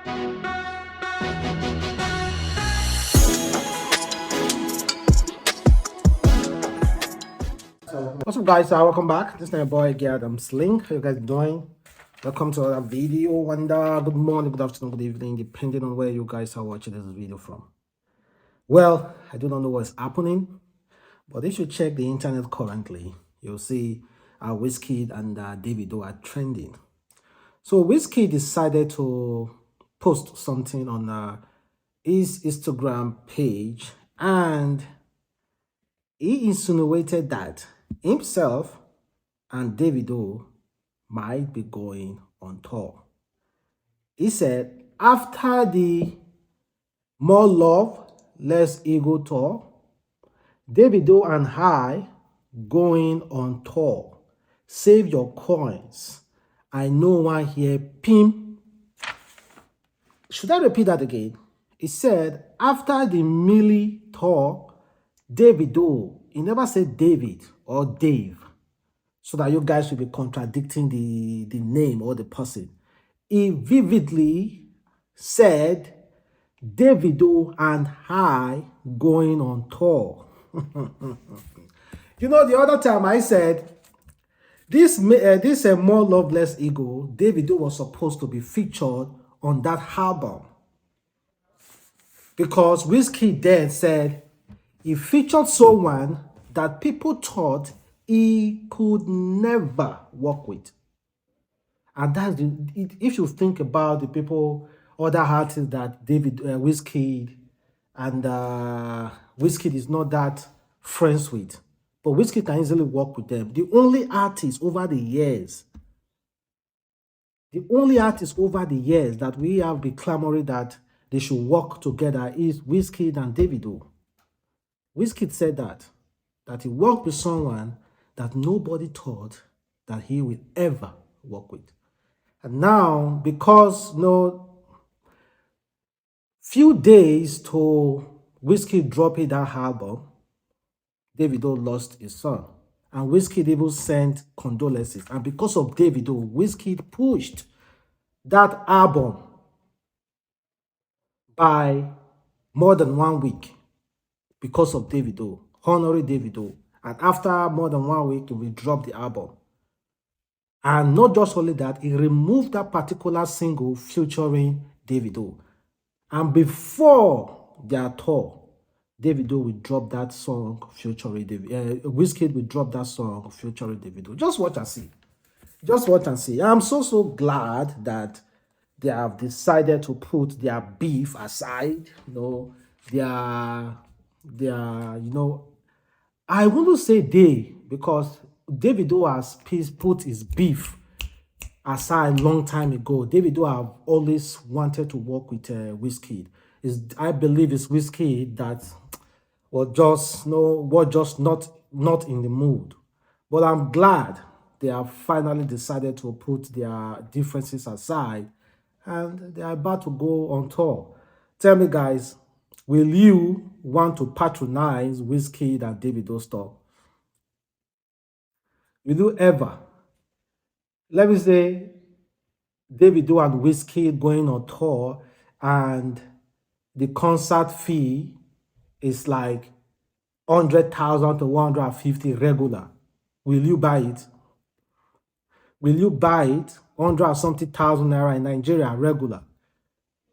What's up, guys? Welcome back. This is my boy Adamslink. How you guys doing? Welcome to another video. Wonder. Good morning, good afternoon, good evening, depending on where you guys are watching this video from. Well, I do not know what's happening, but if you check the internet currently, you'll see Wizkid and Davido are trending. So Wizkid decided to post something on his Instagram page, and he insinuated that himself and Davido might be going on tour. He said after the More Love, Less Ego tour, Davido and I going on tour. Save your coins. I know one here, Pim. Should I repeat that again? He said after the Millie tour, Davido, he never said David or Dave, so that you guys will be contradicting the name or the person. He vividly said Davido and I going on tour. You know, the other time I said this More Love Less Ego, Davido was supposed to be featured on that album, because Wizkid then said he featured someone that people thought he could never work with. And that's if you think about the people, other artists that Wizkid and Wizkid is not that friends with, but Wizkid can easily work with them. The only artist over the years that we have been clamoring that they should work together is Wizkid and Davido. Wizkid said that he worked with someone that nobody thought that he will ever work with. And now, because few days to Wizkid dropping that album, Davido lost his son. And Wizkid even sent condolences. And because of Davido, Wizkid pushed that album by more than 1 week because of Davido, honoring Davido. And after more than 1 week, he will drop the album. And not just only that, he removed that particular single featuring Davido. And before their tour, Davido will drop that song featuring Davido. Wizkid will drop that song featuring Davido. Just watch and see. Just watch and see. I'm so glad that they have decided to put their beef aside. I want to say they, because Davido has put his beef aside long time ago. Davido have always wanted to work with Wizkid. I believe it's Wizkid that was just not in the mood. But I'm glad they have finally decided to put their differences aside and they are about to go on tour. Tell me, guys, will you want to patronize Wizkid and Davido's tour? Will you ever? Let me say, Davido and Wizkid going on tour and the concert fee is like 100,000 to 150 regular. Will you buy it? Will you buy it? 100 something thousand naira in Nigeria regular.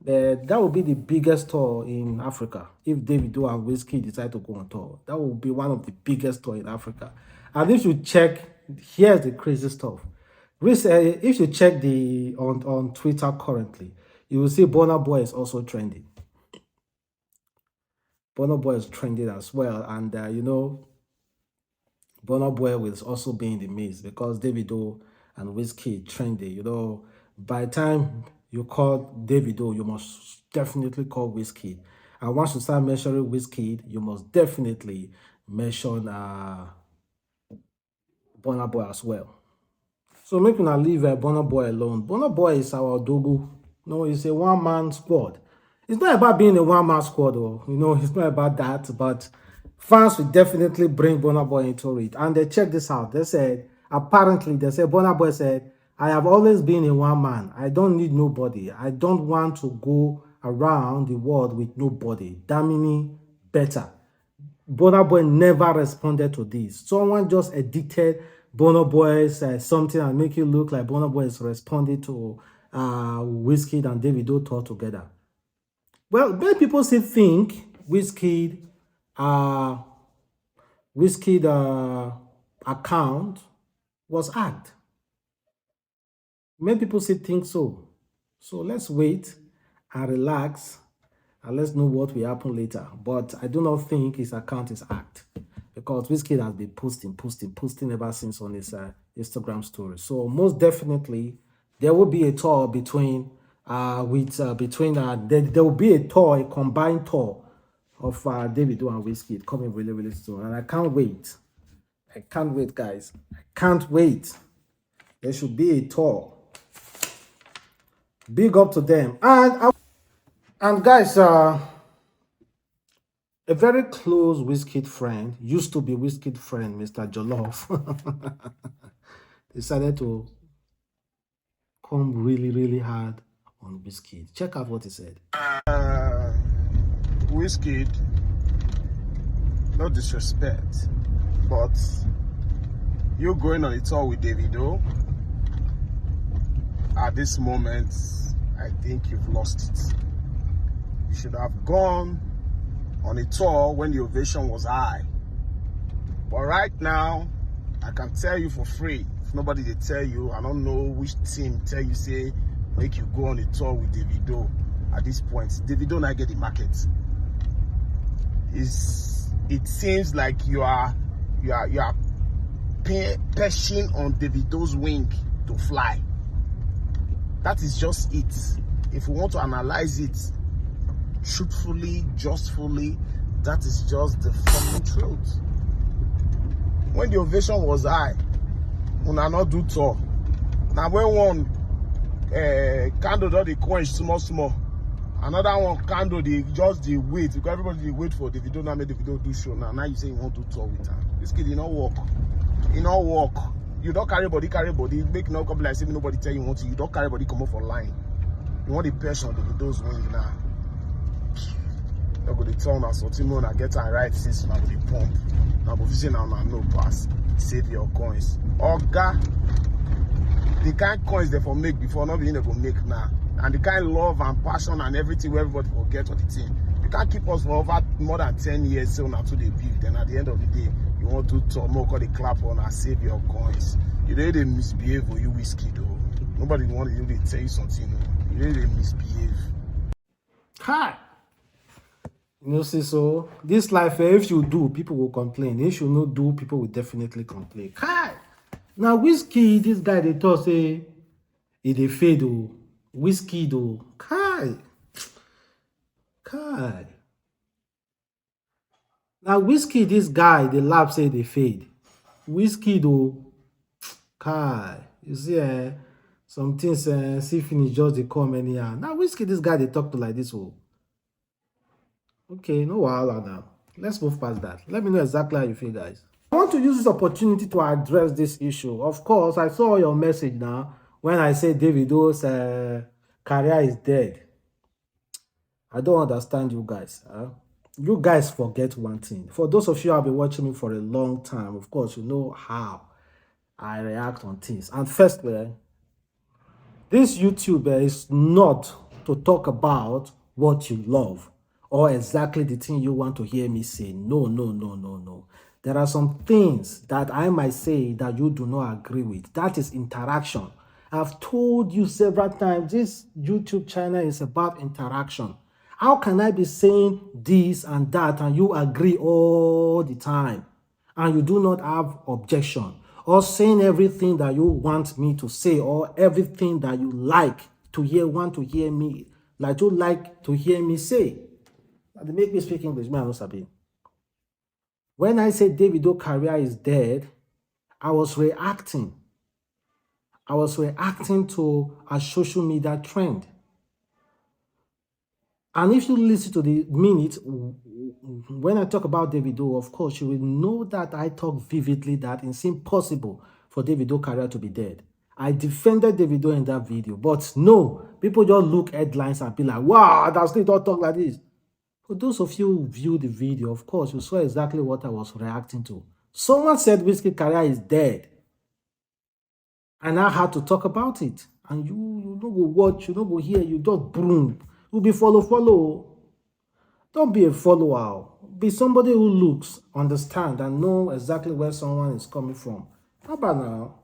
That would be the biggest tour in Africa if Davido and Wizkid decide to go on tour. That would be one of the biggest tour in Africa. And if you check, here's the crazy stuff. If you check on Twitter currently, you will see Burna Boy is also trending. Burna Boy is trending as well, and Burna Boy will also be in the mix because Davido and Wizkid trending. By the time you call Davido, you must definitely call Wizkid, and once you start mentioning Wizkid, you must definitely mention Burna Boy as well. So make una leave Burna Boy alone. Burna Boy is our dogo. It's a one-man squad. It's not about being a one-man squad, though. It's not about that. But fans will definitely bring Burna Boy into it. And they check this out. They said, apparently, Burna Boy said, I have always been a one man. I don't need nobody. I don't want to go around the world with nobody. Damini better. Burna Boy never responded to this. Someone just edited Burna Boy's something and make it look like Burna Boy is responding to Wizkid and Davido talk together. Well, many people still think uh, Wizkid account was hacked. Many people still think so. So let's wait and relax and let's know what will happen later. But I do not think his account is hacked because Wizkid has been posting ever since on his Instagram story. So most definitely there will be a tour between there will be a tour, a combined tour of Davido and Wizkid coming really, really soon. And I can't wait. I can't wait, guys. I can't wait. There should be a tour. Big up to them. And guys, a very close Wizkid friend, used to be Wizkid friend, Mr. Jollof, decided to come really, really hard on Wizkid. Check out what he said. Wizkid, no disrespect, but you going on a tour with Davido at this moment, I think you've lost it. You should have gone on a tour when the ovation was high. But right now, I can tell you for free, if nobody they tell you, I don't know which team tell you, say, make you go on a tour with Davido at this point. Davido not get the market. It seems like you are perching on Davido's wing to fly. That is just it. If we want to analyze it truthfully, justfully, that is just the fucking truth. When the ovation was high, una not do tour. Now when one candle don't the quench small, another one candle just the wait, because everybody dey wait for Davido. Now make Davido do show. Now you say you want to do tour with her. This kid did not work. He not work. You don't carry body. Make no come like say nobody tell you want to. You don't carry body come up for line. You want the person Davido's wing now. Now go the turn and so Timo na get and right since now go the pump. Now go visit now no pass. Save your coins. Oga, the kind coins they for make before, not being able to make now. And the kind of love and passion and everything where everybody will get on the team. You can't keep us for over more than 10 years so now to the build. Then at the end of the day, you want to talk more, call the clap on and save your coins. You really misbehave or you whiskey though. Nobody want to really tell you something. You really misbehave. Hi. You know, see, so this life, if you do, people will complain. If you not do, people will definitely complain. Hi. Now, Wizkid, this guy, they talk, say, he fade, oh. Wizkid, oh. Kai. Now, Wizkid, this guy, the lab say they fade. Wizkid, oh. Kai. You see, some things, see finish just they come anyhow. Now, Wizkid, this guy, they talk to like this, oh. Okay, no wahala now. Let's move past that. Let me know exactly how you feel, guys. I want to use this opportunity to address this issue. Of course, I saw your message now when I said Davido's career is dead. I don't understand you guys. You guys forget one thing. For those of you who have been watching me for a long time, of course, you know how I react on things. And firstly, this YouTuber is not to talk about what you love or exactly the thing you want to hear me say. No. There are some things that I might say that you do not agree with. That is interaction. I've told you several times, this YouTube channel is about interaction. How can I be saying this and that and you agree all the time and you do not have objection, or saying everything that you want me to say or everything that you like to hear, want to hear me, like you like to hear me say? They make me speak English, man, Sabi. When I said Davido's career is dead, I was reacting. I was reacting to a social media trend. And if you listen to the minute, when I talk about Davido, of course, you will know that I talk vividly that it's impossible for Davido's career to be dead. I defended Davido in that video, but no, people just look headlines and be like, wow, Adamslink don't talk like this. For those of you who viewed the video, of course, you saw exactly what I was reacting to. Someone said Wizkid's career is dead. And I had to talk about it. And you don't go watch, you don't go hear, you just boom. You be follow. Don't be a follower. Be somebody who looks, understand, and know exactly where someone is coming from. How about now?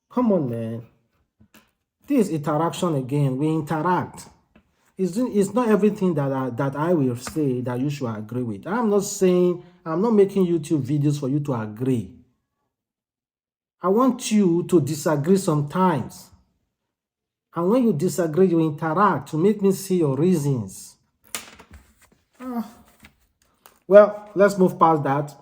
Come on, man. This interaction again. We interact. It's not everything that I will say that you should agree with. I'm not making YouTube videos for you to agree. I want you to disagree sometimes. And when you disagree, you interact to make me see your reasons. Well, let's move past that.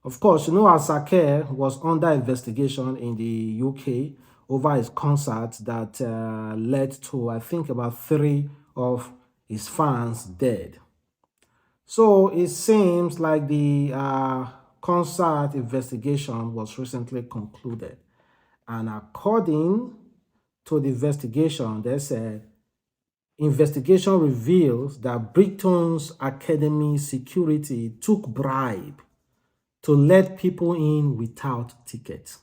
Of course, you know Asake was under investigation in the UK over his concert that led to, I think, about 3 of his fans dead. So it seems like the concert investigation was recently concluded. And according to the investigation, they said, investigation reveals that Britain's Academy security took bribe to let people in without tickets.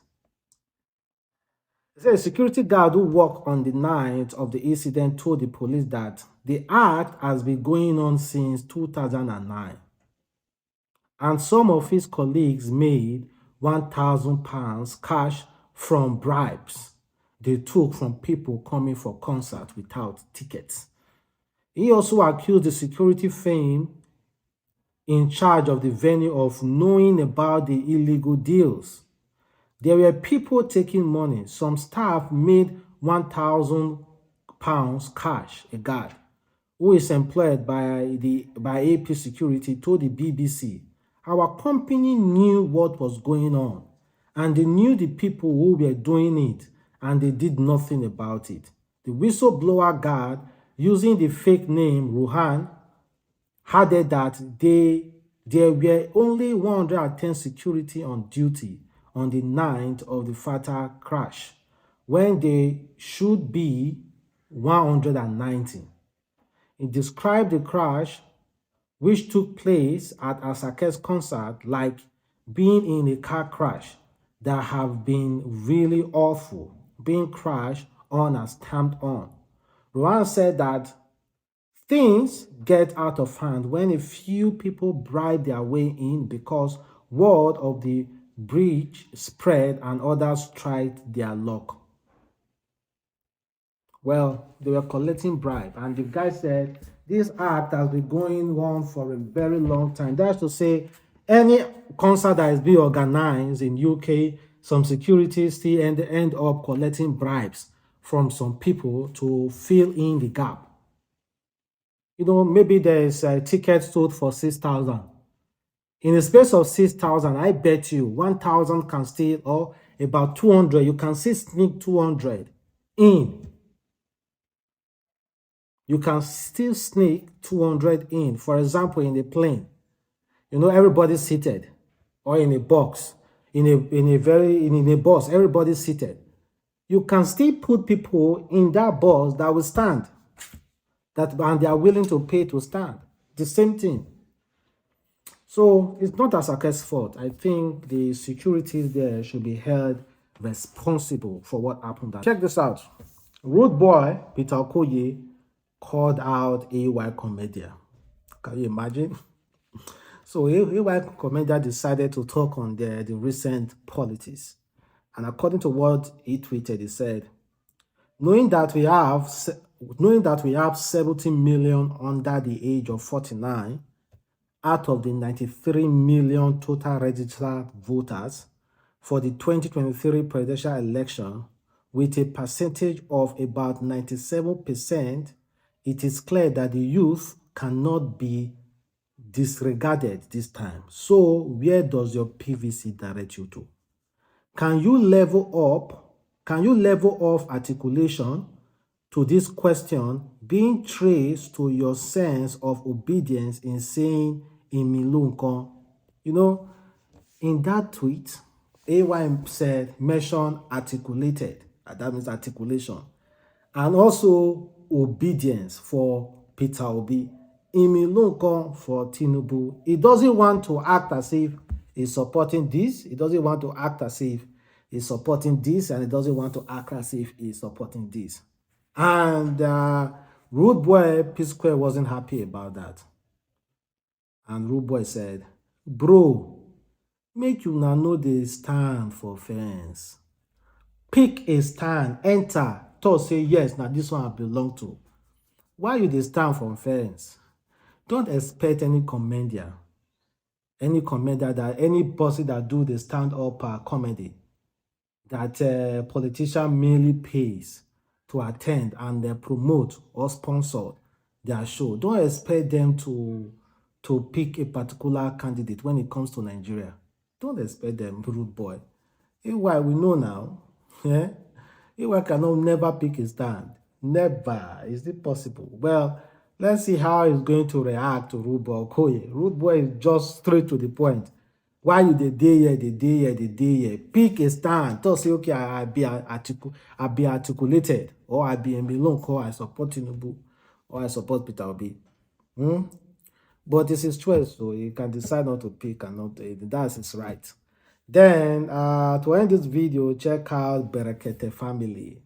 A security guard who worked on the night of the incident told the police that the act has been going on since 2009. And some of his colleagues made £1,000 cash from bribes they took from people coming for concerts without tickets. He also accused the security firm in charge of the venue of knowing about the illegal deals. There were people taking money. Some staff made £1,000 cash. A guard who is employed by AP Security told the BBC, our company knew what was going on and they knew the people who were doing it and they did nothing about it. The whistleblower guard, using the fake name Ruhan, added that there were only 110 security on duty on the night of the fatal crash, when there should be 190. He described the crash, which took place at Asake's concert, like being in a car crash that have been really awful, being crashed on and stamped on. Rohan said that things get out of hand when a few people bribe their way in because word of the breach spread and others tried their luck. Well, they were collecting bribe, and the guy said this act has been going on for a very long time. That's to say, any concert that is being organized in UK, some security still end up collecting bribes from some people to fill in the gap. You know, maybe there is a ticket sold for 6,000. In the space of 6,000, I bet you 1,000 can still, or about 200, you can still sneak 200 in. You can still sneak 200 in. For example, in a plane, you know, everybody's seated, or in a box, in a bus, everybody's seated. You can still put people in that bus that will stand, and they are willing to pay to stand. The same thing. So it's not Asake's fault. I think the securities there should be held responsible for what happened. Check this out. Rude boy Peter Okoye called out AY Comedia. Can you imagine? So AY Comedia decided to talk on the recent politics. And according to what he tweeted, he said, knowing that we have 70 million under the age of 49 out of the 93 million total registered voters for the 2023 presidential election, with a percentage of about 97%, it is clear that the youth cannot be disregarded this time. So where does your PVC direct you to? Can you level up? Can you level off articulation to this question being traced to your sense of obedience in saying Emilunko? You know, in that tweet, AY said, mention articulated. That means articulation. And also obedience for Peter Obi. Imilonko for Tinubu. He doesn't want to act as if he's supporting this. He doesn't want to act as if he's supporting this. And he doesn't want to act as if he's supporting this. And Rude Boy Psquare wasn't happy about that. And Rude Boy said, bro, make you now know the stand for fence. Pick a stand, enter, talk say yes, now this one I belong to. Why you dey stand for fence? Don't expect any comedian that any person that do the stand-up comedy that politician merely pays to attend and promote or sponsor their show. Don't expect them to pick a particular candidate when it comes to Nigeria. Don't expect them, Rude Boy. Why we know now, yeah? Iwa cannot never pick a stand. Never. Is it possible? Well, let's see how he's going to react to Rude Boy Okoye. Rude Boy is just straight to the point. Why you the day here, the day here, the day here? Pick a stand. Don't say, okay, I be articulated, or I be Emilon, or I support Tinubu, or I support Peter Obi. But it's his choice, so he can decide not to pick and not. That's his right. Then, to end this video, check out Berekete family.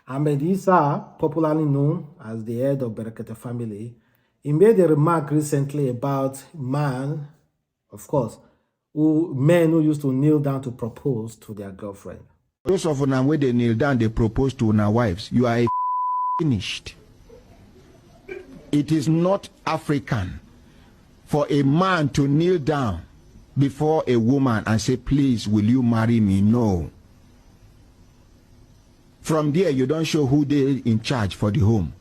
Ahmed Issa, popularly known as the head of Berekete family, he made a remark recently about men who used to kneel down to propose to their girlfriend. Those of them when they kneel down, they propose to their wives. You are finished. It is not African for a man to kneel down before a woman and say, please, will you marry me? No. From there, you don't show who they in charge for the home.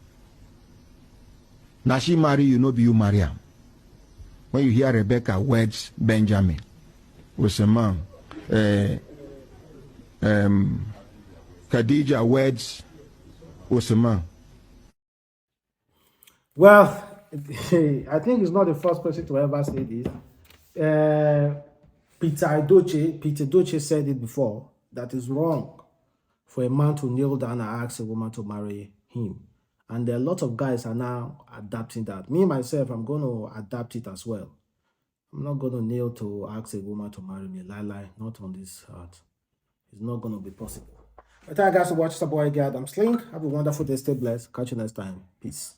Now she marry you, no be you marry her. When you hear Rebecca weds Benjamin, with a man, Khadija weds with a man. Well, I think it's not the first person to ever say this. Peter Doce said it before, that is wrong for a man to kneel down and ask a woman to marry him. And a lot of guys are now adapting that. Me, myself, I'm going to adapt it as well. I'm not going to kneel to ask a woman to marry me. Lie, not on this earth. It's not going to be possible. But thank you guys for watching. It's your boy, Adamslink. Have a wonderful day. Stay blessed. Catch you next time. Peace.